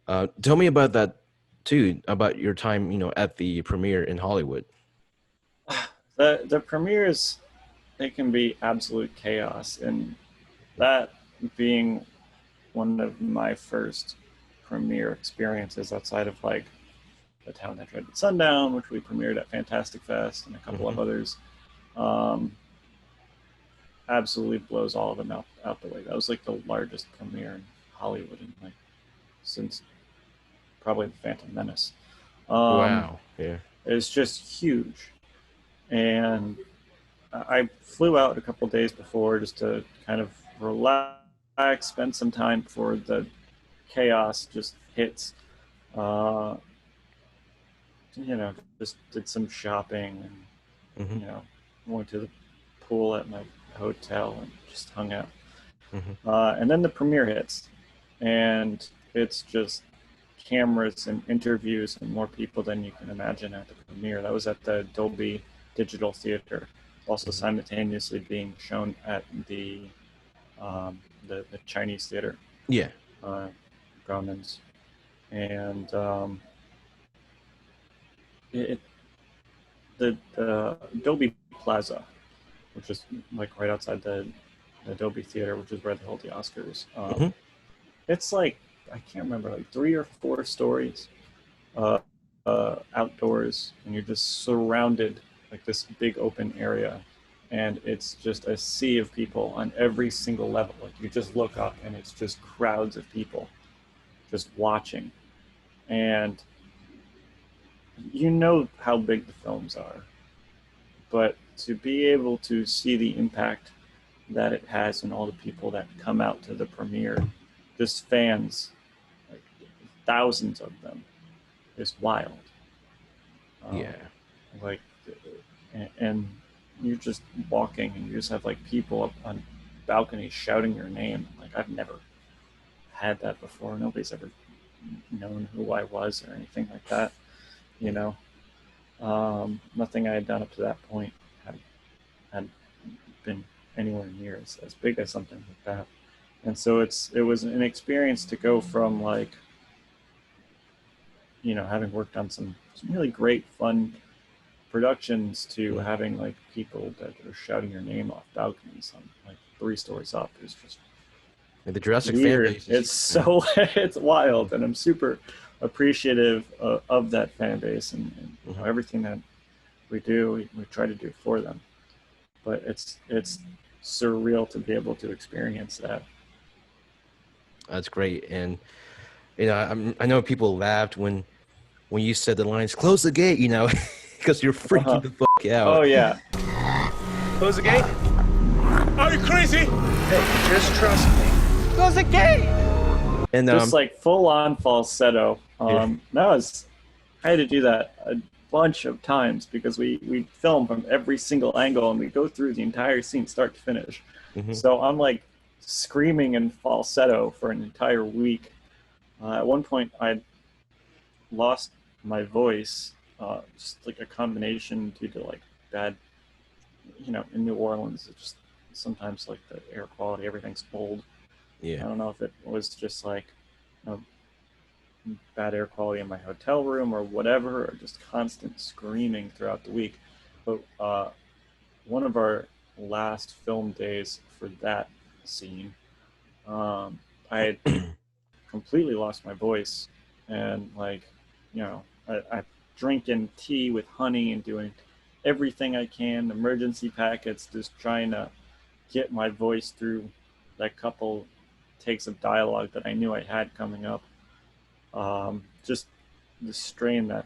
Tell me about that too, about your time, at the premiere in Hollywood. The premieres, they can be absolute chaos, and that being one of my first premiere experiences outside of like The Town That Dreaded Sundown, which we premiered at Fantastic Fest, and a couple Hmm. of others. Um, Absolutely blows all of them out the way. That was like the largest premiere in Hollywood in like since probably the Phantom Menace. Um, Wow. Yeah. it's just huge, and I flew out a couple days before just to kind of relax, spend some time before the chaos just hits. Uh, just did some shopping Hmm. and went to the pool at my hotel and just hung out. Hmm. And then the premiere hits, and it's just cameras and interviews and more people than you can imagine at the premiere. That was at the Dolby Digital Theater, also Hmm. simultaneously being shown at the Chinese theater, Yeah. uh, Grauman's, and it the Dolby Plaza, which is like right outside the Dolby Theater, which is where they hold the Oscars. Hmm. It's like I can't remember, like 3 or 4 stories uh, outdoors, and you're just surrounded like this big open area, and it's just a sea of people on every single level. Like you just look up, and it's just crowds of people just watching, and you know how big the films are, but to be able to see the impact that it has and all the people that come out to the premiere, just fans, like thousands of them, is wild. Um, Yeah. like, and you're just walking and you just have like people up on balconies shouting your name. Like I've never had that before. Nobody's ever known who I was or anything like that. You Yeah. know, nothing I had done up to that point had been anywhere near as big as something like that. And so it was an experience to go from like having worked on some really great fun productions to Mhm. having like people that are shouting your name off balconies on like 3 stories up is just And the Jurassic fan weird. base is It's huge, man. so it's wild, and I'm super appreciative of that fan base and Hmm. everything that we do. We try to do for them, but it's surreal to be able to experience that. That's great. And I know people laughed when you said the lines, "Close the gate," because you're freaking Uh-huh. the fuck Oh out. yeah. Close the gate. Are you crazy? Hey, just trust me. Close the gate. And Just like full on falsetto. yeah. That was I had to do that a bunch of times because we film from every single angle and we go through the entire scene start to finish. Hmm. So I'm like screaming in falsetto for an entire week. At one point, I lost my voice, just like a combination due to like bad, in New Orleans, it just sometimes like the air quality, everything's old. I Yeah. don't know if it was just like you know, bad air quality in my hotel room or whatever, or just constant screaming throughout the week. But one of our last film days for that scene, I had completely lost my voice, and like, I drinking tea with honey and doing everything I can, emergency packets, just trying to get my voice through that couple takes of dialogue that I knew I had coming up. Just the strain that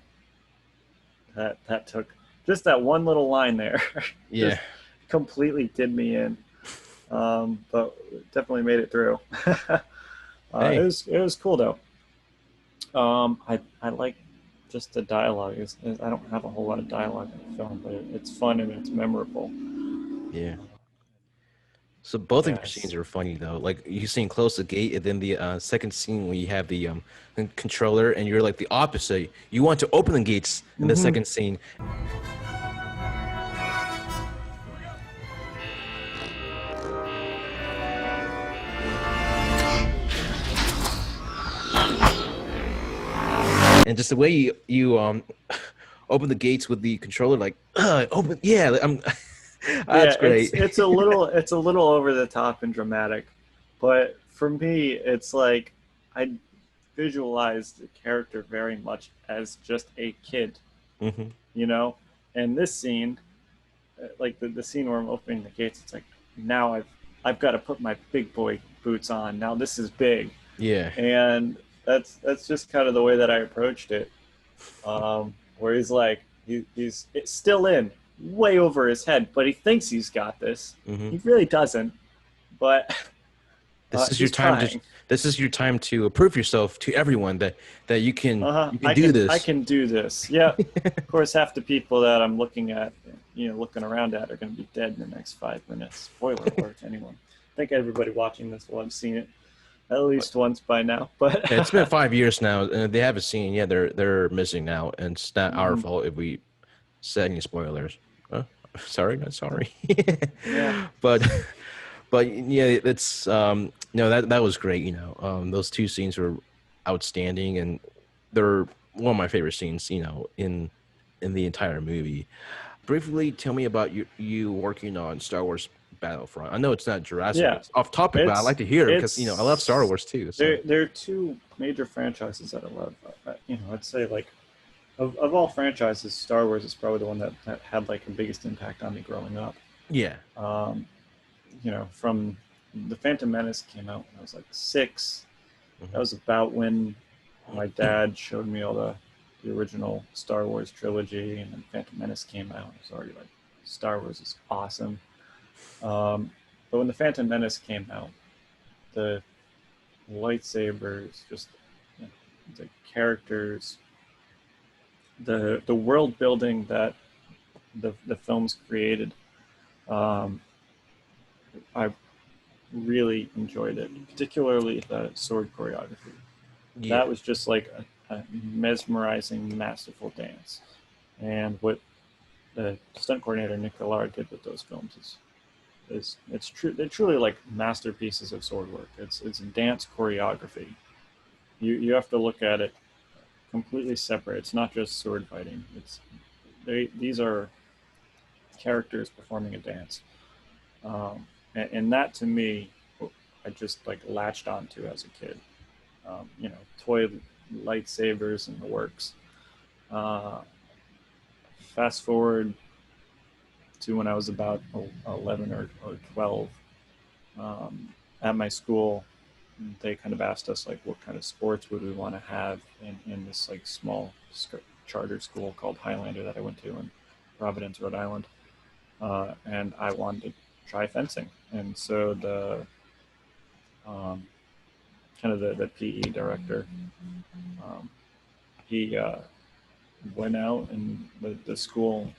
took just that one little line there, Yeah. just completely did me in. But definitely made it through. Hey, It was cool though. I like just the dialogue. I don't have a whole lot of dialogue in the film, but it's fun and it's memorable. yeah. So both of your scenes Yes. are funny though. Like you seen close the gate, and then the second scene when you have the controller, and you're like the opposite. You want to open the gates in the Mm-hmm. second scene. and just the way you open the gates with the controller, like open, yeah, I'm. Yeah, That's great. it's a little over the top and dramatic, but for me, it's like I visualize the character very much as just a kid, Hmm. you know. And this scene, like the scene where I'm opening the gates, it's like now I've got to put my big boy boots on. Now this is big, Yeah. and that's just kind of the way that I approached it. Where he's like he's it's still in way over his head, but he thinks he's got this. Hmm. He really doesn't, but This is your he's time to. trying. This is your time to prove yourself to everyone that you can Uh-huh. you can do I this. can do this. Yeah. Of course, half the people that I'm looking at, looking around at, are going to be dead in the next 5 minutes. Spoiler alert, anyone. I think everybody watching this will have seen it at least once by now. But Yeah, it's been 5 years now, and they haven't seen. Yeah, they're missing now, and it's not our Mhm. fault if we said any spoilers. Huh? Sorry, not sorry. Yeah. but but yeah, it's no, that was great. Those two scenes were outstanding, and they're one of my favorite scenes. In the entire movie. Briefly, tell me about you working on Star Wars Battlefront. I know it's not Jurassic. Yeah. It's off topic, but I It's like to hear it because I love Star it's Wars too. So there are two major franchises that I love. I'd say like of all franchises, Star Wars is probably the one that had like the biggest impact on me growing up. yeah. Um, from the Phantom Menace came out when I was like 6. That Mhm. was about when my dad showed me all the original Star Wars trilogy, and then Phantom Menace came out. I was already like, Star Wars is awesome. But when the Phantom Menace came out, the lightsabers, just the characters, the world building that the films created, um, I really enjoyed it, particularly the sword choreography. Yeah. That was just like a mesmerizing, masterful dance. And what the stunt coordinator Nick Villar did with those films is it's true. They're truly like masterpieces of sword work. It's dance choreography. You have to look at it completely separate. It's not just sword fighting. These are characters performing a dance, and that to me, I just like latched onto as a kid. Toy lightsabers and the works. Uh, Fast forward to when I was about 11 or 12. At my school, they kind of asked us like what kind of sports would we want to have in this like small charter school called Highlander that I went to in Providence, Rhode Island. And I wanted to try fencing. And so the um, kind of the PE director, um, he went out, and the school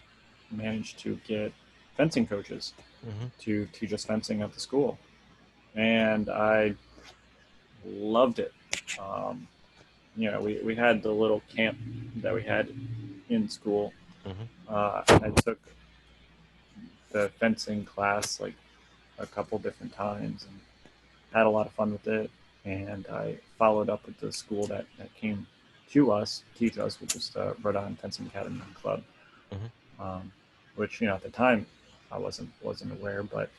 managed to get fencing coaches Hmm. to teach us fencing at the school, and I loved it. Um, we had the little camp that we had in school. Hmm. I took the fencing class like a couple different times and had a lot of fun with it. And I followed up with the school that came to us, teach us, which is the Rhode Island Fencing Academy and Club, Hmm. um, which at the time I wasn't aware, but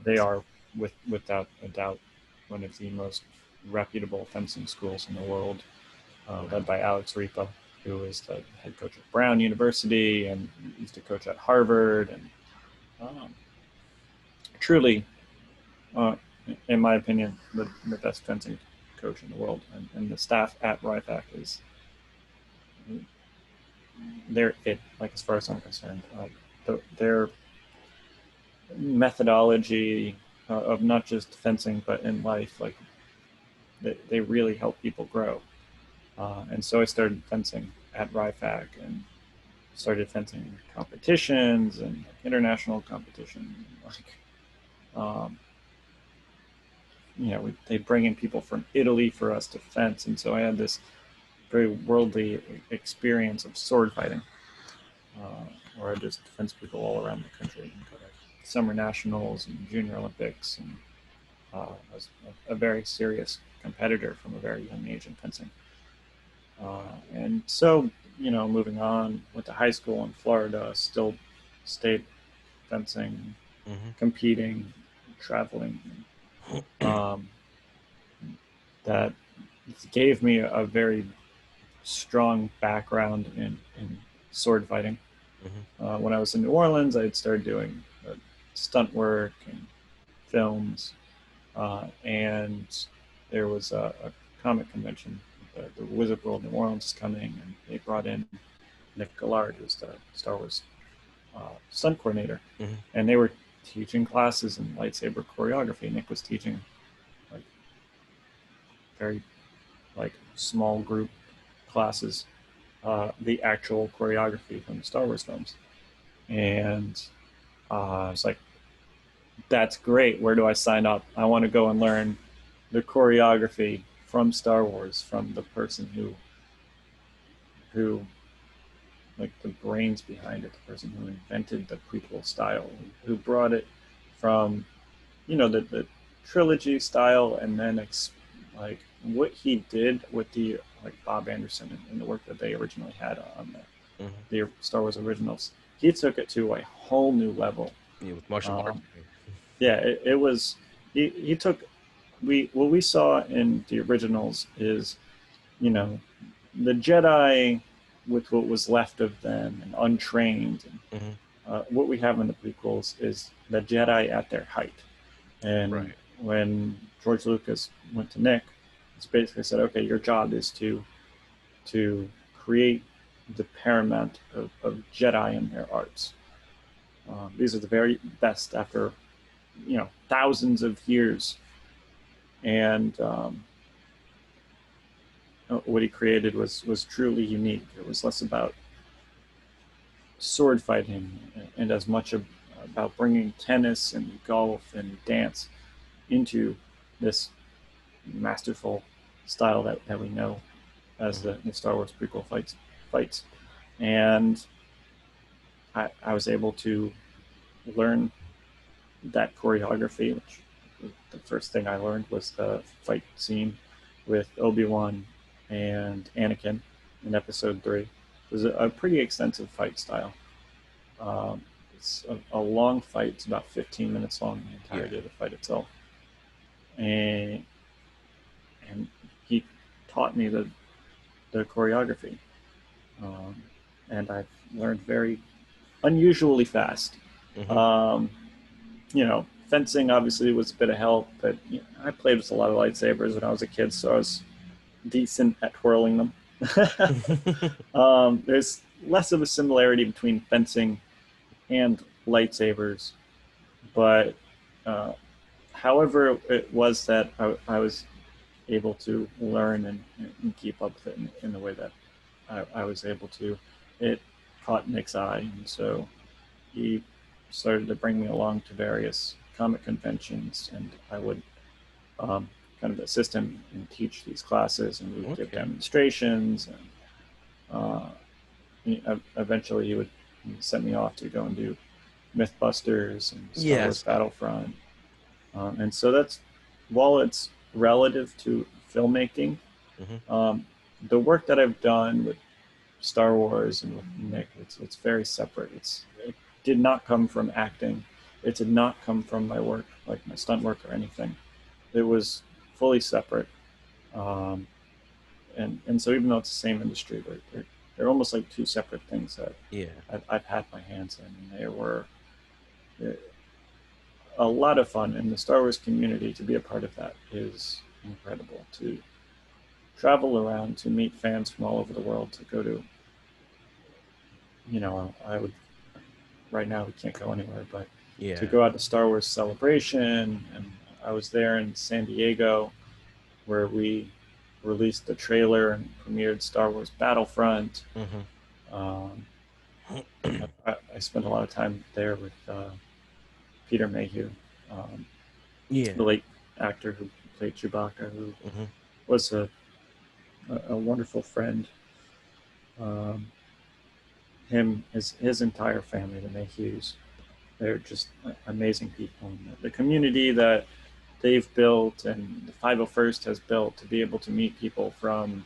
they are without a doubt one of the most reputable fencing schools in the world, led by Alex Ripa, who is the head coach at Brown University and used to coach at Harvard, and um, truly, uh, in my opinion, the best fencing coach in the world. And the staff at RIFAC is they're it. Like as far as I'm concerned, their methodology of not just fencing but in life, like they really help people grow. And so I started fencing at RIFAC and started fencing competitions and international competitions. Like, um, they bring in people from Italy for us to fence, and so I had this very worldly experience of sword fighting, where I just fence people all around the country and go to summer nationals and junior Olympics, and I was a very serious competitor from a very young age in fencing. And so, moving on, went to high school in Florida, still stayed fencing, Hmm. competing, traveling. Um, that gave me a very strong background in sword fighting. Hmm. When I was in New Orleans, I had started doing stunt work and films, and there was a comic convention. The Wizard World New Orleans is coming, and they brought in Nick Gillard, who's the Star Wars stunt coordinator, Hmm. and they were teaching classes in lightsaber choreography. Nick was teaching like very like small group classes, the actual choreography from the Star Wars films, and I was like, "That's great. Where do I sign up? I want to go and learn the choreography from Star Wars from the person who like the brains behind it, the person who invented the prequel style, who brought it from the trilogy style, and then like what he did with the like Bob Anderson and the work that they originally had on Hmm. the Star Wars originals. He took it to a whole new level. Yeah, with martial arts. Um, yeah, it was. He took what we saw in the originals is you know the Jedi with what was left of them and untrained. And, Hmm. what we have in the prequels is the Jedi at their height. And Right. when George Lucas went to Nick, he basically said, "Okay, your job is to create the paramount of Jedi in their arts. These are the very best after thousands of years." And what he created was truly unique. It was less about sword fighting and as much about bringing tennis and golf and dance into this masterful style that we know as Hmm. the Star Wars prequel fights. And I was able to learn that choreography, which the first thing I learned was the fight scene with Obi-Wan and Anakin in Episode 3. It was a pretty extensive fight style. It's a long fight. It's about 15 minutes long, the Yeah. entirety of the fight itself. And and he taught me the choreography, um, and I've learned very unusually fast. Hmm. Um, fencing obviously was a bit of help, but I played with a lot of lightsabers when I was a kid, so I was decent at twirling them. There's less of a similarity between fencing and lightsabers, but uh, however it was that I was able to learn and keep up with it in the way that I was able to. It caught Nick's eye, and so he started to bring me along to various comic conventions, and I would kind of assist him and teach these classes, and we would give Okay. demonstrations, and eventually he would send me off to go and do Mythbusters and Star Wars Yes. Battlefront. And so that's, while it's relative to filmmaking, Hmm. um, the work that I've done with Star Wars and with Nick, it's very separate. It did not come from acting. It did not come from my work, like my stunt work or anything. It was fully separate. Um, and so even though it's the same industry, they're almost like two separate things that Yeah. I've had my hands in. And they were a lot of fun. In the Star Wars community, to be a part of that is incredible. To travel around, to meet fans from all over the world, to go to, I would, right now we can't go anywhere, but to Yeah. go out to Star Wars Celebration, and I was there in San Diego where we released the trailer and premiered Star Wars Battlefront. Hmm. Um, I spent a lot of time there with Peter Mayhew, um, the Yeah. late actor who played Chewbacca, who Hmm. was a wonderful friend. Um, his entire family, the Mayhews, they're just amazing people. And the community that they've built and the 501st has built to be able to meet people from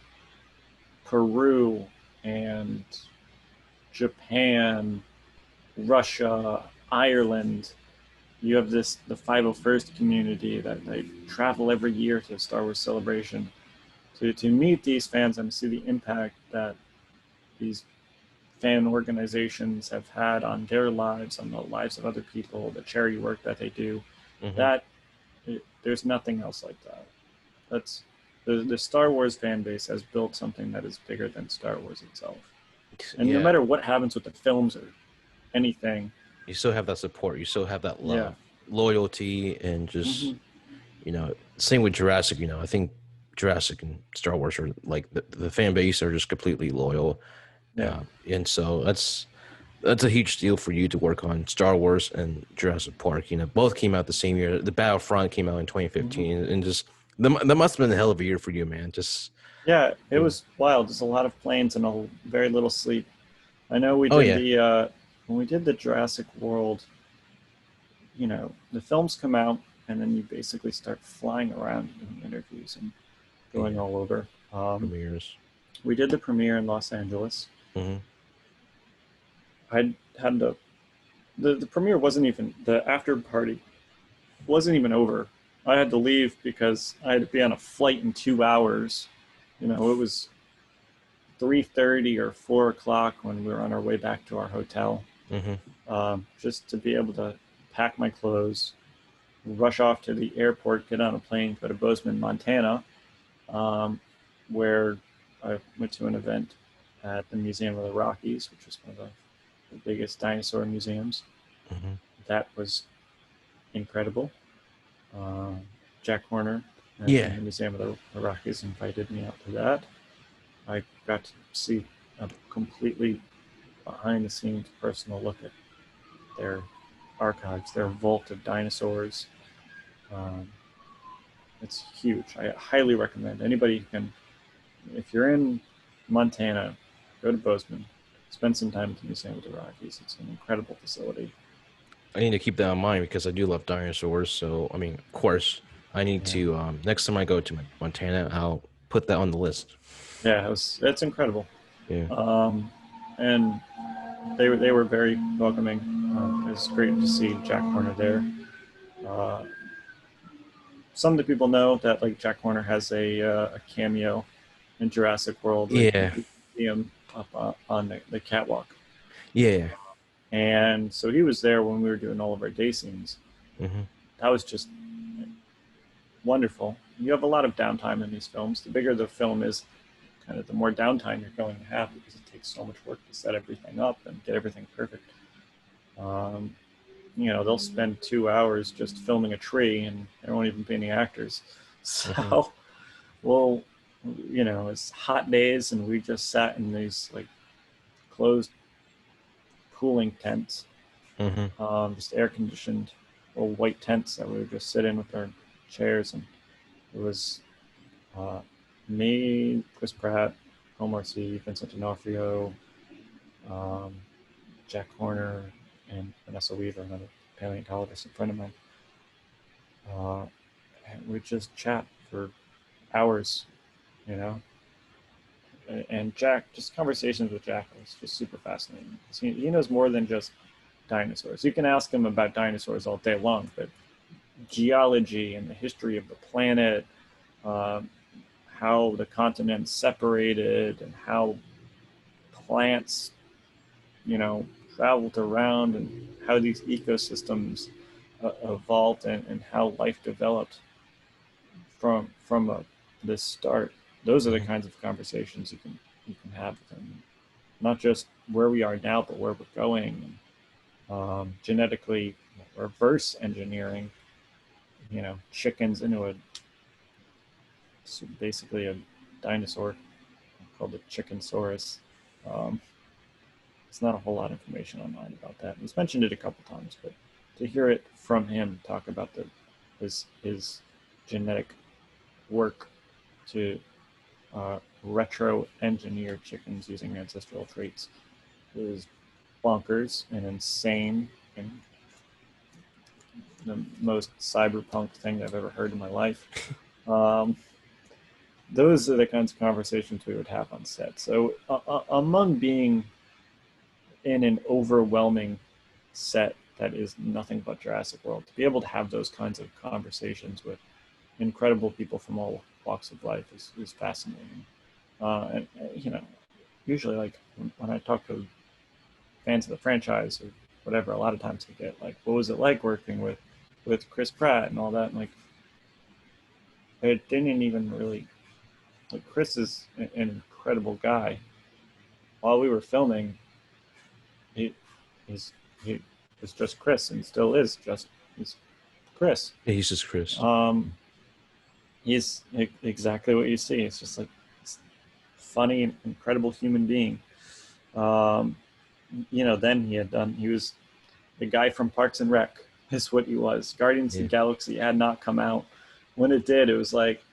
Peru and Japan, Russia, Ireland. You have the 501st community that they travel every year to Star Wars Celebration to meet these fans and see the impact that these fan organizations have had on their lives, on the lives of other people, the charity work that they do. Mhm. That there's nothing else like that. That's the Star Wars fan base has built something that is bigger than Star Wars itself. And no Yeah, matter what happens with the films or anything, you still have that support. You still have that yeah. love, loyalty, and Hmm. just same with Jurassic. I think Jurassic and Star Wars are like the fan base are just completely loyal, Yeah. and so that's a huge deal for you to work on Star Wars and Jurassic Park. Both came out the same year. The Battlefront came out in Hmm. 2015, and just that must have been a hell of a year for you, man. Just Yeah, it you know, was wild. Just a lot of planes and very little sleep. I know we oh did yeah, the when we did the Jurassic World, the films come out and then you basically start flying around doing interviews and going yeah, all over. premieres. We did the premiere in Los Angeles. Hmm. I had the premiere wasn't even the after party wasn't even over. I had to leave because I had to be on a flight in 2 hours. It was 3:30 or 4 o'clock when we were on our way back to our hotel. Hmm. Just to be able to pack my clothes, rush off to the airport, get on a plane, go to Bozeman, Montana, um, where I went to an event at the Museum of the Rockies, which is one of the biggest dinosaur museums. Hmm. That was incredible. Uh, Jack Horner and Yeah, the Museum of the Rockies invited me out to that. I got to see a completely behind the scenes personal look at their archives, their vault of dinosaurs. Um, it's huge. I highly recommend anybody who can, if you're in Montana, go to Bozeman, spend some time at the Museum of the Rockies. It's an incredible facility. I need to keep that in mind because I do love dinosaurs. So I mean, of course, I need Yeah, to next time I go to Montana, I'll put that on the list. yeah, it's incredible. Yeah. Um, and they were very welcoming. It was great to see Jack Horner there. Uh, some of the people know that like Jack Horner has a cameo in Jurassic World where you Yeah. can see him up on the catwalk. Yeah. And so he was there when we were doing all of our day scenes. Hmm. That was just wonderful. You have a lot of downtime in these films. The bigger the film is, kind of the more downtime you're going to have because it takes so much work to set everything up and get everything perfect. Um, they'll spend 2 hours just filming a tree and there won't even be any actors. Hmm. So, well, it's hot days and we just sat in these like closed cooling tents, Hmm. just air conditioned or white tents that we would just sit in with our chairs. And it was uh, me, Chris Pratt, Omar Sy, Vincent D'Onofrio, um, Jack Horner, and Vanessa Weaver, another paleontologist, a friend of mine. And we just chat for hours, you know. And Jack, just conversations with Jack was just super fascinating. He knows more than just dinosaurs. You can ask him about dinosaurs all day long, but geology and the history of the planet, um, how the continents separated, and how plants, traveled around, and how these ecosystems evolved, and how life developed from the start. Those are the Hmm. kinds of conversations you can have with them. Not just where we are now, but where we're going. Genetically reverse engineering, chickens into basically a dinosaur called the Chickensaurus. Um, it's not a whole lot of information online about that. He's mentioned it a couple times, but to hear it from him talk about his genetic work to retro engineer chickens using ancestral traits is bonkers and insane and the most cyberpunk thing I've ever heard in my life. Um, those are the kinds of conversations we would have on set. So among being in an overwhelming set that is nothing but Jurassic World, to be able to have those kinds of conversations with incredible people from all walks of life is fascinating. And usually, like when I talk to fans of the franchise or whatever, a lot of times I get like, "What was it like working with Chris Pratt and all that?" And like, it didn't even really. Like, Chris is an incredible guy. While we were filming, he he's he was just Chris and still is just he's Chris. Yeah, he's just Chris. He's exactly what you see. It's just like this funny, incredible human being. Then he was the guy from Parks and Rec. Is what he was. Guardians of the Galaxy had not come out. When it did, it was like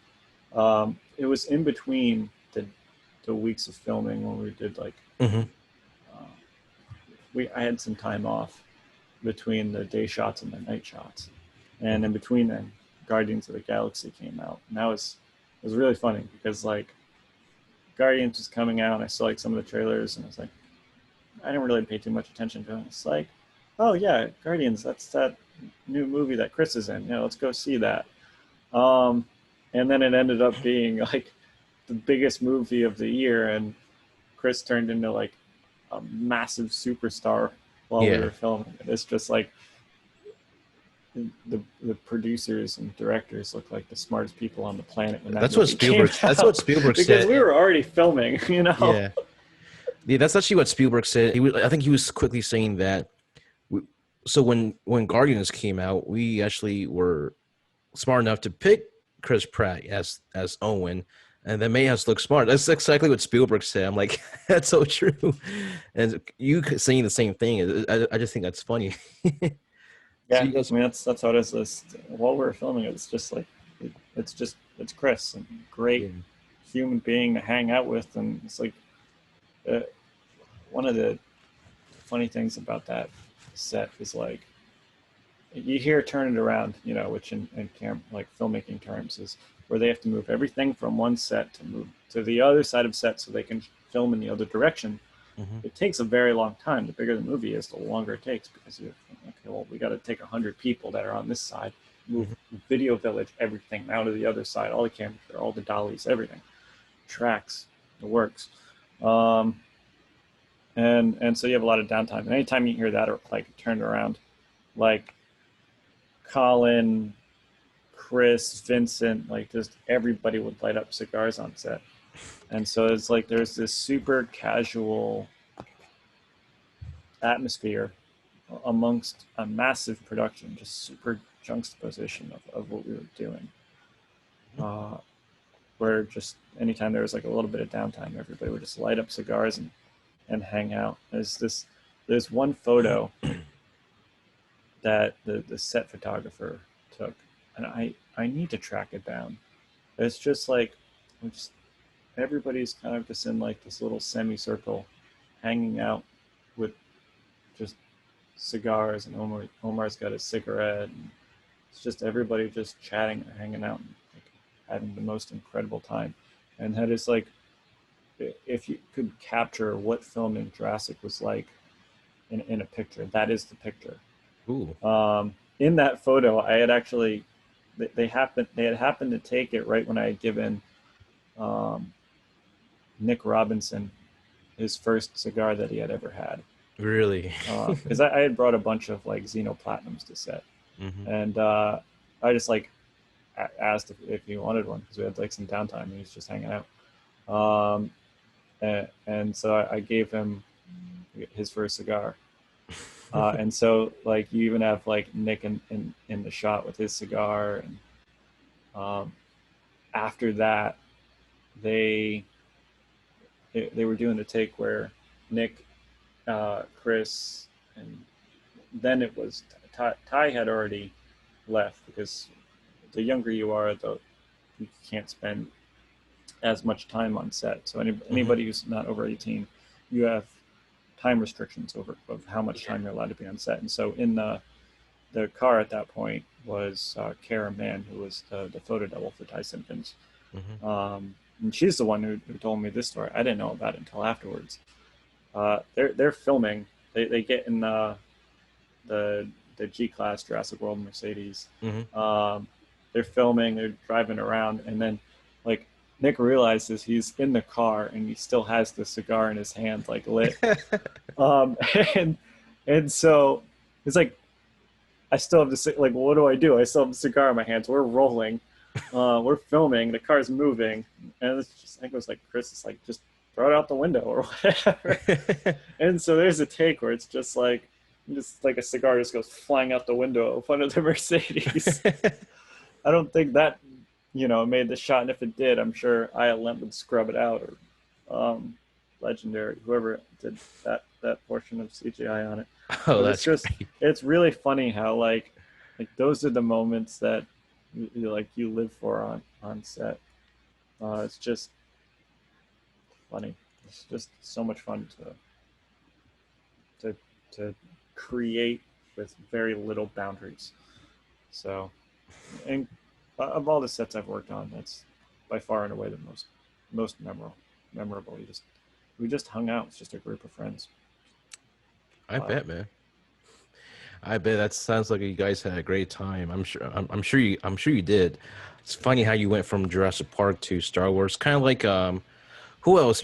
it was in between the weeks of filming when we did like I had some time off between the day shots and the night shots, and in between then Guardians of the Galaxy came out, and it was really funny because like Guardians was coming out and I saw like some of the trailers and I was like, I didn't really pay too much attention to it. It's like, oh yeah, Guardians, that's that new movie that Chris is in, let's go see that. And then it ended up being like the biggest movie of the year, and Chris turned into like a massive superstar while we were filming. It's just like the producers and directors look like the smartest people on the planet. When that's what Spielberg. That's what Spielberg said. Because we were already filming, Yeah, that's actually what Spielberg said. I think he was quickly saying that. So when Guardians came out, we actually were smart enough to pick Chris Pratt as Owen, and that made us look smart. That's exactly what Spielberg said. I'm like, that's so true. And you saying the same thing, I just think that's funny. Yeah, I mean that's how it is. While we were filming, it's just like it's Chris, and great human being to hang out with, and it's like one of the funny things about that set is like you hear turn it around, which in like filmmaking terms is where they have to move everything from one set to move to the other side of set so they can film in the other direction. It takes a very long time. The bigger the movie is, the longer it takes, because we got to take 100 people that are on this side, move video village, everything now to the other side, all the cameras, all the dollies, everything, tracks, the works. And so you have a lot of downtime. And anytime you hear that or like turned around, like Colin, Chris, Vincent, like just everybody would light up cigars on set. And so it's like there's this super casual atmosphere amongst a massive production, just super juxtaposition of what we were doing. Where just anytime there was like a little bit of downtime, everybody would just light up cigars and hang out. There's one photo that the set photographer took, and I need to track it down. It's just like everybody's kind of just in like this little semicircle hanging out with just cigars, and Omar's got a cigarette, and it's just everybody just chatting and hanging out and like having the most incredible time. And that is like, if you could capture what filming Jurassic was like in a picture, that is the picture. Ooh. In that photo, I had actually they had happened to take it right when I had given Nick Robinson his first cigar that he had ever had. Really? Because I had brought a bunch of like Xeno Platinums to set, and I just like asked if he wanted one because we had like some downtime and he was just hanging out. And so I gave him his first cigar. And so like you even have like Nick in the shot with his cigar, and after that they were doing the take where Nick, Chris, and then it was Ty had already left, because the younger you are, you can't spend as much time on set. So anybody who's not over 18, you have time restrictions of how much time you're allowed to be on set. And so in the car at that point was Kara Mann, who was the photo double for Ty Simpkins. and she's the one who told me this story. I didn't know about it until afterwards. They're filming. They get in the G-Class Jurassic World Mercedes. They're filming. They're driving around, and then like Nick realizes he's in the car and he still has the cigar in his hand, like lit. And so it's like, I still have the like, what do I do? I still have the cigar in my hands. We're rolling, we're filming. The car's moving, and it's just, I think it was like Chris is like, just throw it out the window or whatever. And so there's a take where it's just like a cigar just goes flying out the window in front of the Mercedes. I don't think that, made the shot, and if it did, I'm sure ILM would scrub it out, or Legendary, whoever did that portion of CGI on it. Oh, but that's it's just great. It's really funny how like those are the moments that you live for on set. It's just funny. It's just so much fun to create with very little boundaries. So, and of all the sets I've worked on, that's by far and away the most memorable. We just hung out. It's just a group of friends. I bet, man. I bet that sounds like you guys had a great time. I'm sure you did. It's funny how you went from Jurassic Park to Star Wars. Kind of like who else?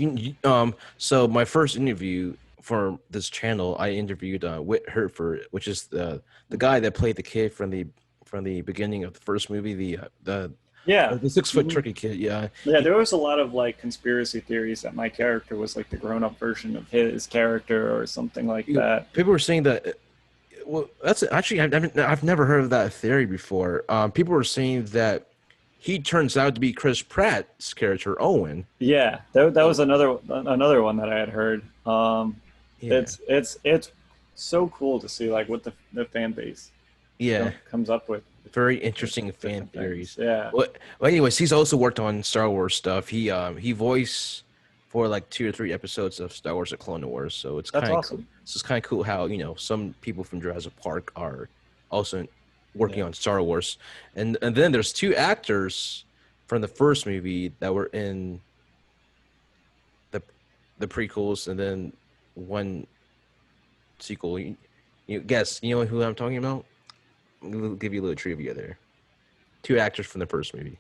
So my first interview for this channel, I interviewed Whit Hertford, which is the guy that played the kid from the beginning of the first movie, the 6-foot turkey kid. Yeah. There was a lot of like conspiracy theories that my character was like the grown-up version of his character or something like that. People were saying that. Well, that's actually I've never heard of that theory before. People were saying that he turns out to be Chris Pratt's character, Owen. Yeah, that was another one that I had heard. It's so cool to see like what the fan base comes up with. Very interesting fan theories. Yeah. Well, anyways, he's also worked on Star Wars stuff. He voiced for like 2 or 3 episodes of Star Wars: The Clone Wars. So it's kind of awesome. Cool. So it's kind of cool how some people from Jurassic Park are also working on Star Wars, and then there's 2 actors from the first movie that were in the prequels, and then 1 sequel. You guess who I'm talking about? I'll give you a little trivia there. 2 actors from the first movie.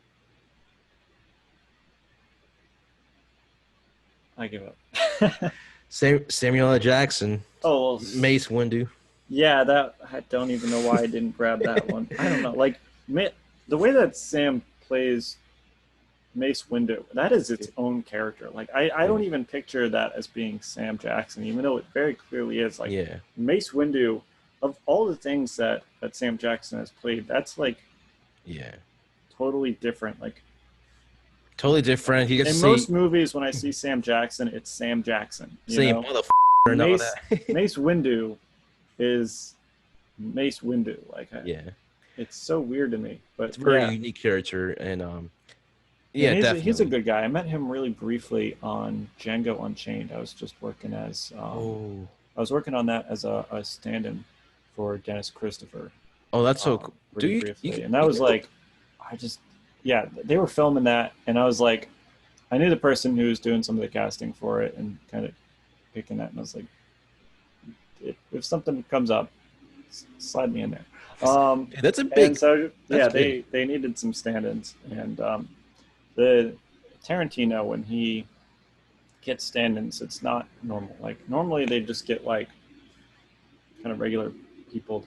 I give up. Samuel L. Jackson. Oh, well, Mace Windu. Yeah, I don't even know why I didn't grab that one. I don't know. Like the way that Sam plays Mace Windu, that is its own character. Like I don't even picture that as being Sam Jackson, even though it very clearly is. Like Mace Windu, of all the things that Sam Jackson has played, that's like totally different. Like totally different. In most movies, when I see Sam Jackson, it's Sam Jackson. Same motherfucker. Mace Windu is Mace Windu. Like it's so weird to me. But it's a very unique character, and definitely. He's a good guy. I met him really briefly on Django Unchained. I was just working as I was working on that as a stand-in for Dennis Christopher. Oh, that's so cool. And that was like, they were filming that, and I was like, I knew the person who was doing some of the casting for it and kind of picking that, and I was like, if something comes up, slide me in there. That's a big. So they needed some stand-ins, and the Tarantino, when he gets stand-ins, it's not normal. Like normally they just get like kind of regular people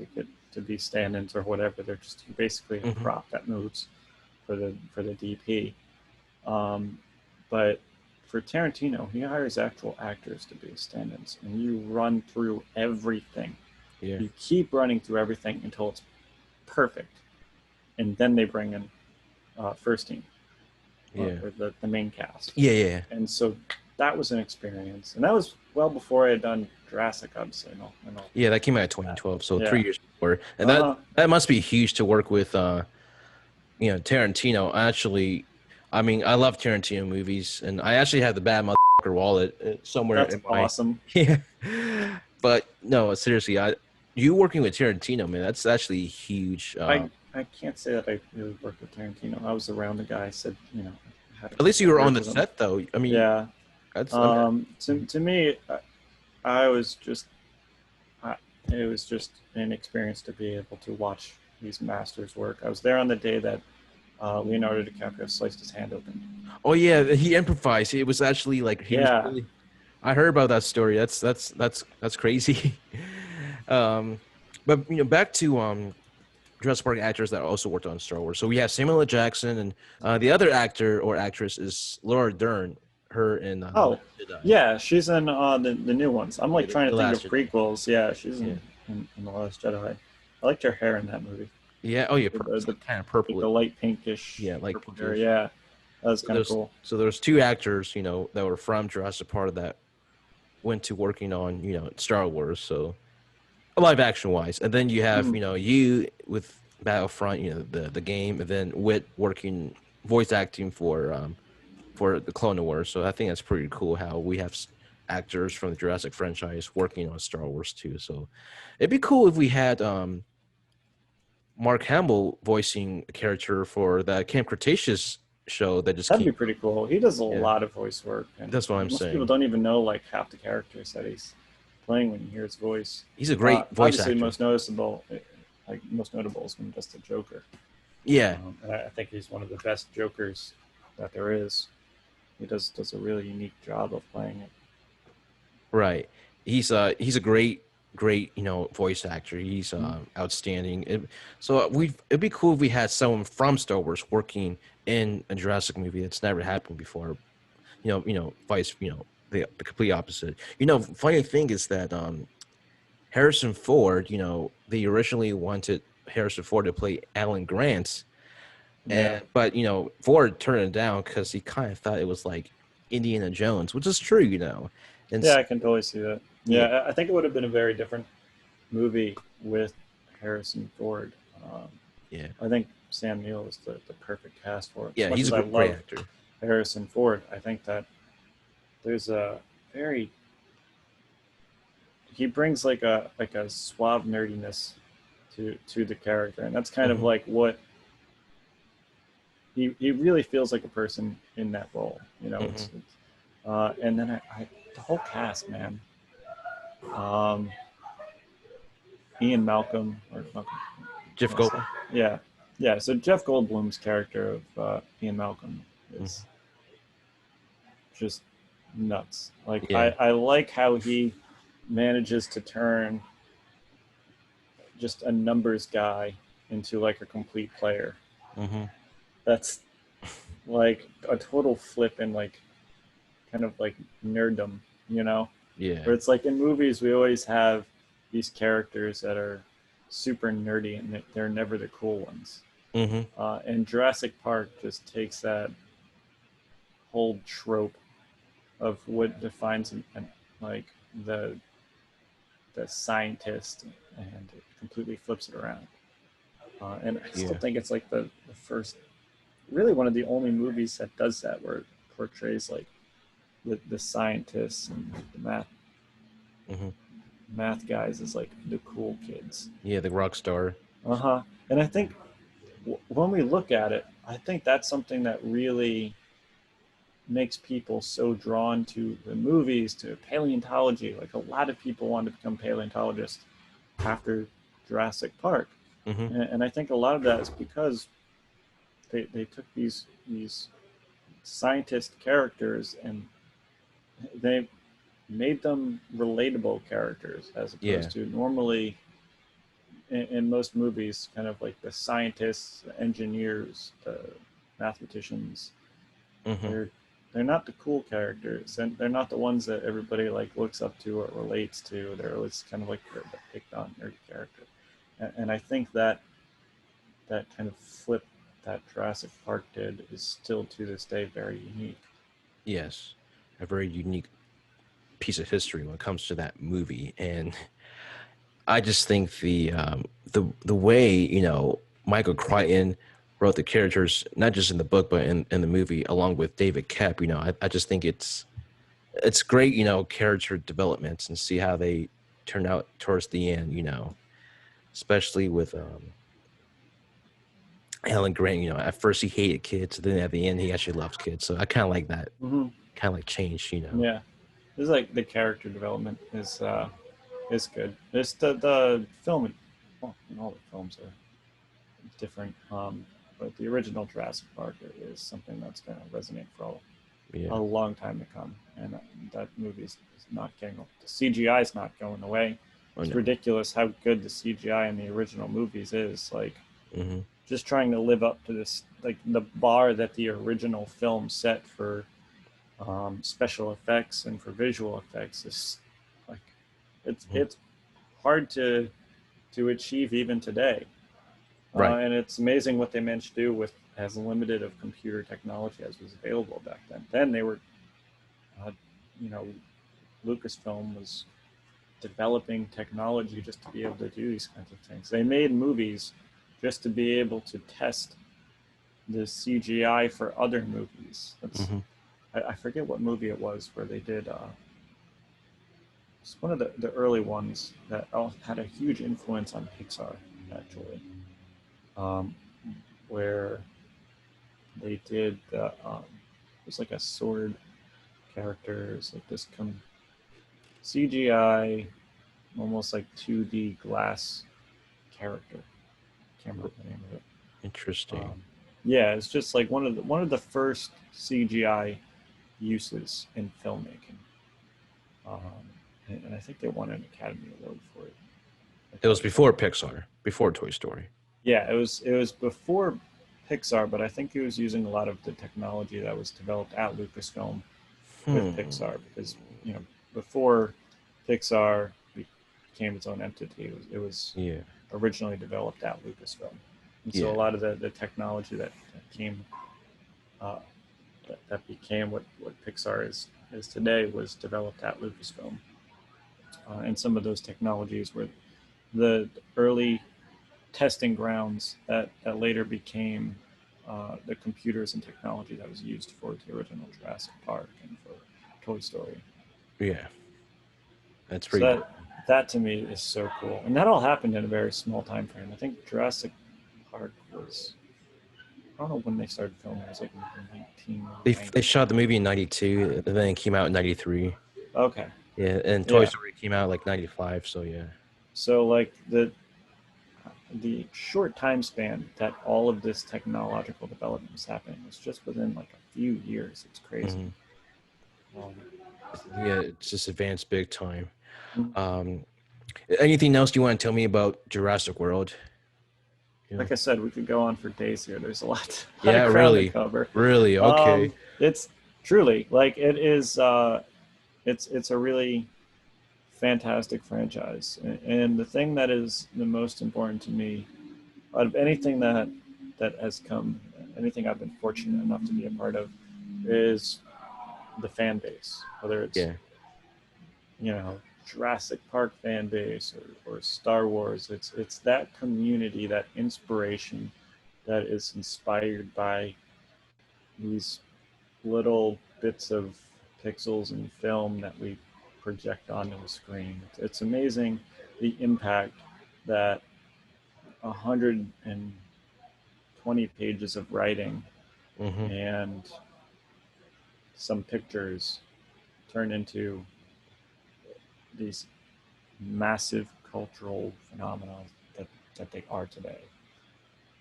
to be stand-ins or whatever. They're just basically a prop that moves for the DP. But for Tarantino, he hires actual actors to be stand-ins, and you run through everything. Yeah. You keep running through everything until it's perfect, and then they bring in first team, or the main cast. Yeah. And so that was an experience, and that was well before I had done Jurassic, obviously. Yeah, that came out in 2012, so 3 years before, and that must be huge to work with. Tarantino. Actually, I mean, I love Tarantino movies, and I actually have the Bad Motherfucker wallet somewhere. That's awesome. Yeah, but no, seriously, you working with Tarantino, man, that's actually huge. I can't say that I really worked with Tarantino. I was around the guy. I said, had a At least you couple were of on beers the with him. set, though. I mean, Yeah. that's I mean, To me, I was just, I, it was just an experience to be able to watch these masters work. I was there on the day that Leonardo DiCaprio sliced his hand open. oh yeah, he improvised. It was actually like he was Yeah, really. I heard about that story. That's crazy. um, but back to Jurassic Park actors that also worked on Star Wars. So we have Samuel L. Jackson, and the other actor or actress is Laura Dern. Her in oh, Last Jedi. yeah, she's in the new ones. I'm Yeah, like trying the to think Last of Jedi. prequels. Yeah, she's Yeah, in The Last Jedi. I liked her hair in that movie. yeah. Oh yeah, The, it's the, like kind of like purple. the light pinkish Yeah, like purple hair. pinkish. Yeah, that was So kind of cool. there's two actors, that were from Jurassic Park that went to working on, Star Wars. So live action wise, and then you have, Hmm. you with Battlefront, the game, and then Wit working voice acting for the Clone Wars. So I think that's pretty cool how we have actors from the Jurassic franchise working on Star Wars too. So it'd be cool if we had Mark Hamill voicing a character for the Camp Cretaceous show that just That'd be came. pretty cool. He does a Yeah, lot of voice work, and that's what I'm most people saying. don't even know like half the characters that he's playing when you hear his voice. He's a great voice Obviously, actor. most noticeable, like most notable, is from just the Joker. Yeah, And I think he's one of the best Jokers that there is. He does a really unique job of playing it. right. He's a great voice actor. He's Mhm. outstanding. So it'd be cool if we had someone from Star Wars working in a Jurassic movie. That's never happened before. Vice the complete opposite. Funny thing is that Harrison Ford, they originally wanted Harrison Ford to play Alan Grant, Yeah, but Ford turned it down because he kind of thought it was like Indiana Jones, which is true. And yeah, I can totally see that. yeah, Yeah, I think it would have been a very different movie with Harrison Ford. Um, yeah, I think Sam Neill is the perfect cast for it. As yeah, much he's as a I great love actor. Harrison Ford, I think that there's a very he brings like a suave nerdiness to the character, and that's kind of Hmm. like what he really feels like a person in that role. Hmm. And then the whole cast, man. Um, Ian Malcolm or Malcolm, Jeff what can I say? Goldblum. Yeah, yeah. So Jeff Goldblum's character of Ian Malcolm is Hmm. just nuts. Like Yeah. I like how he manages to turn just a numbers guy into like a complete player. Hmm. That's like a total flip in like kind of like nerddom, you know? Yeah. Where it's like in movies we always have these characters that are super nerdy and they're never the cool ones. Hmm. And Jurassic Park just takes that whole trope of what defines like the the scientist and it completely flips it around. And I still Yeah. think it's like the first, really one of the only movies that does that, where it portrays like the scientists and the Hmm. math guys as like the cool kids. Yeah. The rock star. Uh-huh. And I think when we look at it, I think that's something that really makes people so drawn to the movies, to paleontology. Like a lot of people want to become paleontologists after Jurassic Park. Hmm. And I think a lot of that is because they took these scientist characters and they made them relatable characters as Yeah. opposed to normally in most movies kind of like the scientists, the engineers, the mathematicians. Hmm. They're not the cool characters, and they're not the ones that everybody like looks up to or relates to. They're always kind of like the picked on nerdy character. And I think that kind of flip that Jurassic Park did is still to this day very unique. Yes. A very unique piece of history when it comes to that movie, and I just think the way Michael Crichton wrote the characters, not just in the book but in the movie, along with David Kep. I just think it's great, character developments and see how they turn out towards the end. Especially with Alan Grant, at first he hated kids, then at the end he actually loves kids. So I kind of like that, Hmm. kind of like change. Yeah, it's like the character development is good. It's the film. Well, all the films are different, but the original Jurassic Park is something that's going to resonate for a Yeah. long time to come. And that movie is not getting old. The CGI is not going away. Oh It's no. ridiculous how good the CGI in the original movies is. Like, Hmm. just trying to live up to this, like the bar that the original film set for special effects and for visual effects is like it's hard to achieve even today. Right. And it's amazing what they managed to do with as limited of computer technology as was available back then. Then they were, uh, you know, Lucasfilm was developing technology just to be able to do these kinds of things. They made movies just to be able to test the CGI for other movies. Hmm. I forget what movie it was where they did. It's one of the early ones that had a huge influence on Pixar, actually, um, where they did it was like a sword character. It's like this CGI, almost like 2D glass character. Can't remember the name of it. Interesting. Um, yeah, it's just like one of the first CGI uses in filmmaking, um, and I think they won an Academy Award for it. It was before Pixar, before Toy Story. Yeah, it was before Pixar, but I think it was using a lot of the technology that was developed at Lucasfilm with Hmm. Pixar, because before Pixar became its own entity, it was Yeah. originally developed at Lucasfilm, and so a Yeah. lot of the technology that came uh, that became what Pixar is today was developed at Lucasfilm, and some of those technologies were the early testing grounds that later became the computers and technology that was used for the original Jurassic Park and for Toy Story. Yeah. That's So pretty cool. that to me is so cool, and that all happened in a very small time frame. I think Jurassic Park was, I don't know when they started filming. It was like They 1990. shot the movie in '92, and then it came out in '93. Okay, Yeah, and Toy yeah. Story came out like '95. So yeah. So like the short time span that all of this technological development was happening was just within like a few years. It's crazy. Hmm. Um, Yeah, it's just advanced big time. mm, Um, Anything else you want to tell me about Jurassic World? You know? like I said, we could go on for days here. There's a lot, lot of Yeah, ground to really, cover. really. Okay. It's truly like it is. It's a really fantastic franchise, and the thing that is the most important to me out of anything that has come, anything I've been fortunate enough to be a part of, is the fan base. Whether it's Yeah. Jurassic Park fan base or Star Wars, it's that community, that inspiration that is inspired by these little bits of pixels and film that we project onto the screen. It's amazing the impact that 120 pages of writing Hmm. and some pictures turn into these massive cultural phenomena that they are today.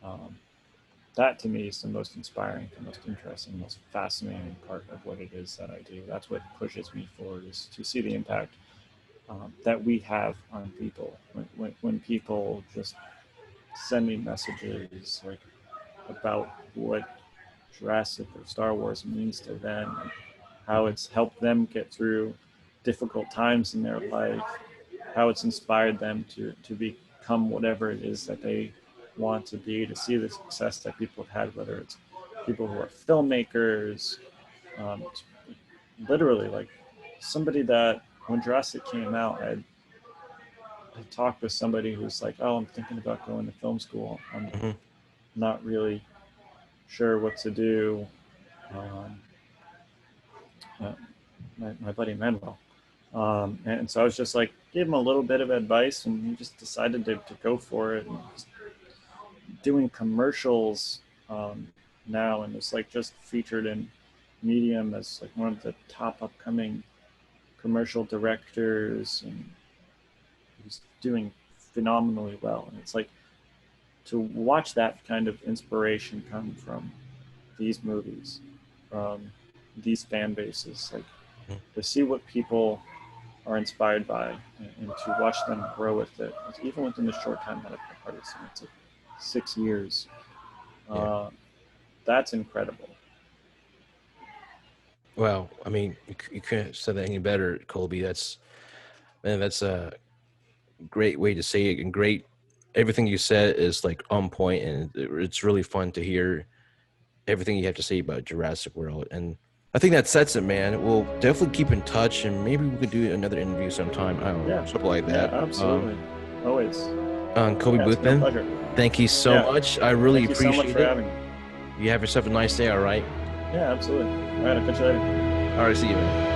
Um, that to me is the most inspiring, the most interesting, the most fascinating part of what it is that I do. That's what pushes me forward, is to see the impact that we have on people. When people just send me messages like about what Jurassic or Star Wars means to them, and how Hmm. it's helped them get through difficult times in their life, how it's inspired them to become whatever it is that they want to be, to see the success that people have had, whether it's people who are filmmakers, um, literally like somebody that when Jurassic came out, I talked with somebody who's like, oh, I'm thinking about going to film school. I'm Hmm. not really sure what to do. Um, my buddy Manuel. And so I was just like, gave him a little bit of advice, and he just decided to go for it and just doing commercials now, and it's like just featured in Medium as like one of the top upcoming commercial directors, and he's doing phenomenally well. And it's like to watch that kind of inspiration come from these movies, from these fan bases, like to see what people are inspired by, and to watch them grow with it, even within the short time that I've been part of this. It's like 6 years. That's incredible. Well, I mean, you couldn't have said that any better, Colby. That's a great way to say it, and great. Everything you said is like on point, and it's really fun to hear everything you have to say about Jurassic World. And I think that sets it, man. We'll definitely keep in touch, and maybe we could do another interview sometime. I don't know, something like that. Yeah, absolutely. Always. Colby Boothman, pleasure. thank you so much. I really Thank you appreciate so much for it. having me. You have yourself a nice day, all right? Yeah, absolutely. All right, I'll catch you later. All right, see you, man.